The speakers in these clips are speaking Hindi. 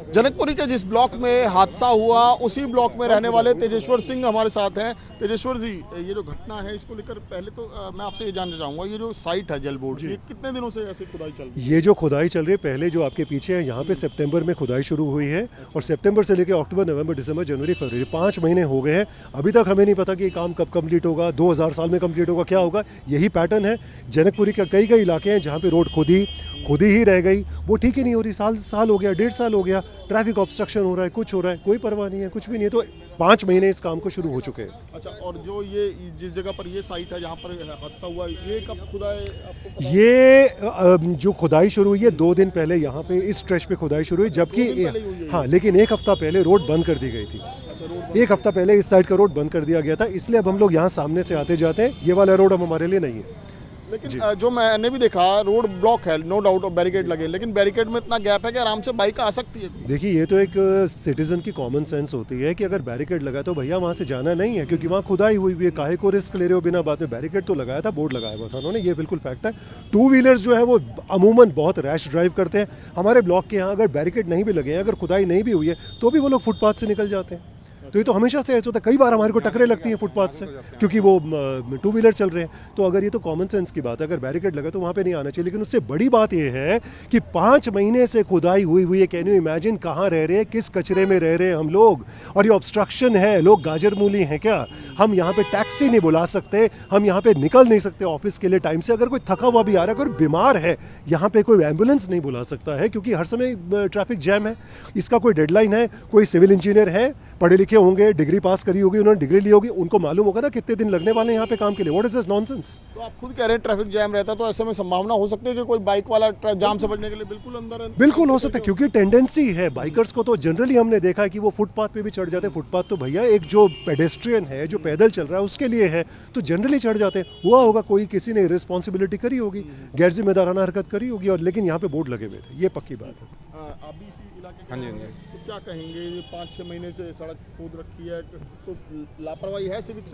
जनकपुरी के जिस ब्लॉक में हादसा हुआ उसी ब्लॉक में रहने वाले तेजेश्वर सिंह हमारे साथ हैं। तेजेश्वर जी, ये जो घटना है इसको लेकर पहले तो मैं आपसे ये जानना चाहूँगा, ये जो साइट है जल बोर्ड, ये कितने दिनों से ऐसी खुदाई चल रही है? ये जो खुदाई चल रही है, पहले जो आपके पीछे है यहाँ पे सितंबर में खुदाई शुरू हुई है और सितंबर से लेकर अक्टूबर, नवंबर, दिसंबर, जनवरी, फरवरी 5 महीने हो गए हैं। अभी तक हमें नहीं पता कि ये काम कब कंप्लीट होगा, 2000 साल में कंप्लीट होगा, क्या होगा। यही पैटर्न है। जनकपुरी के कई इलाके हैं जहाँ पे रोड खुदी ही रह गई, वो ठीक ही नहीं हो रही। साल हो गया, 1.5 साल हो गया, ट्रैफिक ऑब्स्ट्रक्शन हो रहा है, कुछ हो रहा है, कोई परवाह नहीं है, कुछ भी नहीं है। तो 5 महीने इस काम को शुरू हो चुके हैं। अच्छा, और जो ये जिस जगह पर ये साइट है जहाँ पर हादसा हुआ, ये कब खुदाई आपको पता है? ये जो खुदाई शुरू हुई है 2 दिन पहले यहाँ पे इस स्ट्रेच पे खुदाई शुरू हुई, जबकि हाँ, लेकिन 1 हफ्ता पहले रोड बंद कर दी गई थी। 1 हफ्ता पहले इस साइड का रोड बंद कर दिया गया था, इसलिए अब हम लोग यहाँ सामने से आते जाते हैं। ये वाला रोड अब हमारे लिए नहीं है। लेकिन जो मैंने भी देखा, रोड ब्लॉक है, नो डाउट, और बैरिकेड लगे, लेकिन बैरिकेड में इतना गैप है कि आराम से बाइक आ सकती है। देखिए, ये तो एक सिटीजन की कॉमन सेंस होती है कि अगर बैरिकेड लगा तो भैया वहाँ से जाना नहीं है, क्योंकि वहाँ खुदाई हुई है। काहे को रिस्क ले रहे हो बिना बात में? बैरिकेड तो लगाया था, बोर्ड लगाया हुआ था उन्होंने, ये बिल्कुल फैक्ट है। 2 व्हीलर्स जो है वो अमूमन बहुत रैश ड्राइव करते हैं। हमारे ब्लॉक के यहाँ अगर बैरिकेड नहीं भी लगे हैं, अगर खुदाई नहीं भी हुई है, तो भी वो लोग फुटपाथ से निकल जाते हैं। तो ये तो हमेशा से ऐसा होता है। कई बार हमारे को टकरे लगती हैं फुटपाथ से, क्योंकि वो 2 व्हीलर चल रहे हैं। तो अगर ये तो कॉमन सेंस की बात है, अगर बैरिकेड लगा तो वहाँ पे नहीं आना चाहिए। लेकिन उससे बड़ी बात ये है कि 5 महीने से खुदाई हुई है। कैन यू इमेजिन कहाँ रह रहे हैं, किस कचरे में रह रहे हैं हम लोग। और ये ऑब्स्ट्रक्शन है, लोग गाजर मूली हैं क्या? हम यहाँ पे टैक्सी नहीं बुला सकते, हम यहाँ पे निकल नहीं सकते ऑफिस के लिए टाइम से। अगर कोई थका हुआ भी आ रहा है, कोई बीमार है, यहाँ पे कोई एम्बुलेंस नहीं बुला सकता है, क्योंकि हर समय ट्रैफिक जैम है। इसका कोई डेडलाइन है। कोई सिविल इंजीनियर है, पढ़े लिखे होंगे, डिग्री पास करी होगी, उन्होंने डिग्री ली होगी, उनको मालूम होगा ना कितने दिन लगने वाले हैं यहाँ पे काम के लिए। What is this nonsense? तो आप खुद कह रहे हैं ट्रैफिक जैम रहता है, तो ऐसे में संभावना हो सकती है कि कोई बाइक वाला जाम से बचने के लिए बिल्कुल हो सकता है, क्योंकि टेंडेंसी है बाइकर्स को। तो जनरली हमने देखा है कि वो फुटपाथ पे भी चढ़ जाते हैं। फुटपाथ तो भैया एक जो पेडेस्ट्रियन है, जो पैदल चल रहा है, उसके लिए है, तो जनरली चढ़ जाते हैं। हुआ होगा कोई, किसी ने रिस्पॉन्सिबिलिटी करी होगी, गैर जिम्मेदाराना हरकत करी होगी, और लेकिन यहाँ पे बोर्ड लगे हुए थे, ये पक्की बात है। हाँ जी, तो क्या कहेंगे, 5-6 महीने से सड़क खोद रखी है, तो लापरवाही है सिविक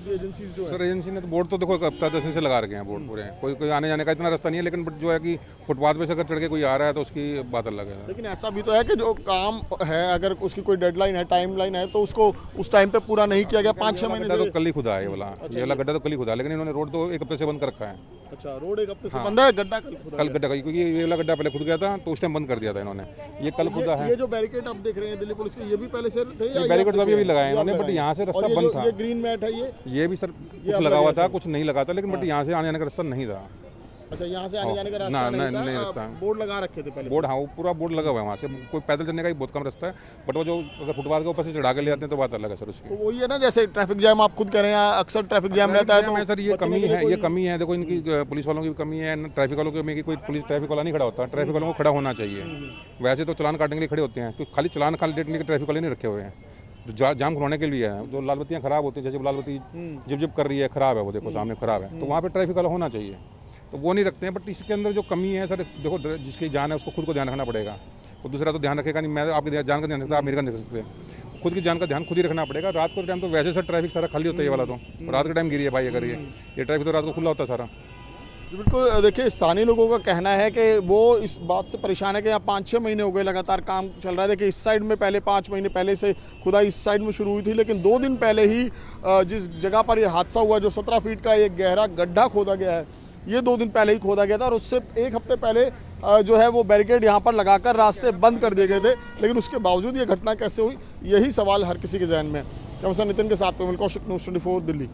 एजेंसीज जो है? सर, एजेंसी ने तो बोर्ड तो देखो 1 हफ्ता 10 दिन से लगा रखे हैं बोर्ड पूरे। कोई आने जाने का इतना रास्ता नहीं है, लेकिन जो है कि फुटपाथ पे से अगर चढ़ के कोई आ रहा है तो उसकी बात अलग है। लेकिन ऐसा भी तो है कि जो काम है, अगर उसकी कोई डेडलाइन है, टाइमलाइन है, तो उसको उस टाइम पे पूरा नहीं किया गया। 5-6 महीने तो कल ही खुदा है ये वाला। ये वाला गड्ढा तो कल ही खुदा, लेकिन इन्होंने रोड तो 1 हफ्ते से बंद कर रखा है। अच्छा, रोड 1 हफ्ते से बंद है, गड्ढा कल गड्ढा, क्योंकि ये वाला गड्ढा पहले खुद गया था, तो उस टाइम बंद कर दिया था इन्होंने। ये कल खुदा है। ये जो बैरिकेड आप देख रहे हैं दिल्ली पुलिस के, ये भी पहले से थे? बैरिकेड तो अभी लगाए इन्होंने, बट यहाँ से रास्ता बंद था। ये ग्रीन मैट है, ये भी सर कुछ लगा हुआ था, कुछ नहीं लगा था, लेकिन बट यहाँ से आने जाने का रास्ता नहीं था। अच्छा, यहाँ से आने जाने का रास्ता नहीं था, बोर्ड लगा रखे थे पहले? बोर्ड, हाँ, वो पूरा बोर्ड लगा हुआ है। वहाँ से कोई पैदल चलने का ही बहुत कम रास्ता है, बट वो जो अगर फुटपाथ के ऊपर से चढ़ा के ले जाते हैं तो बात अलग है सर उसकी। तो वही है ना, जैसे ट्रैफिक जैम आप खुद कह रहे हैं, अक्सर ट्रैफिक जैम रहता है, तो सर ये कमी है। देखो, इनकी पुलिस वालों की भी कमी है, ट्रैफिक वालों की कमी है कि कोई पुलिस ट्रैफिक वाला नहीं खड़ा होता। ट्रैफिक वालों को खड़ा होना चाहिए। वैसे तो चालान काटने के लिए खड़े होते हैं, तो खाली चालान देने के ट्रैफिक वाले नहीं रखे हुए हैं, जाम खुलवाने के लिए है। जो लाल बत्तियाँ खराब होती हैं, जैसे लाल बत्ती जिप कर रही है, खराब है, वो देखो सामने खराब है, तो वहाँ पे ट्रैफिक वाला होना चाहिए, तो वो नहीं रखते हैं। बट इसके अंदर जो कमी है सर, देखो, जिसकी जान है उसको खुद को ध्यान रखना पड़ेगा। तो दूसरा तो ध्यान रखेगा नहीं। मैं आपकी जान का ध्यान रखता, आप मेरे का नहीं रख सकते। खुद की जान का ध्यान खुद ही रखना पड़ेगा। रात को टाइम तो वैसे सर ट्रैफिक सारा खाली होता है, ये वाला तो रात के टाइम गिरी है भाई। अगर ये ट्रैफिक तो रात को खुला होता है सारा। बिल्कुल। देखिए, स्थानीय लोगों का कहना है कि वो इस बात से परेशान है कि यहाँ 5-6 महीने हो गए लगातार काम चल रहा है। देखिए, इस साइड में पहले 5 महीने पहले से खुदाई इस साइड में शुरू हुई थी, लेकिन 2 दिन पहले ही जिस जगह पर यह हादसा हुआ, जो 17 फीट का एक गहरा गड्ढा खोदा गया है, ये 2 दिन पहले ही खोदा गया था। और उससे 1 हफ्ते पहले जो है वो बैरिकेड यहाँ पर लगाकर रास्ते बंद कर दिए गए थे। लेकिन उसके बावजूद ये घटना कैसे हुई, यही सवाल हर किसी के जहन में है। कैमरा नितिन के साथ में कौशिक, न्यूज़ 24 दिल्ली।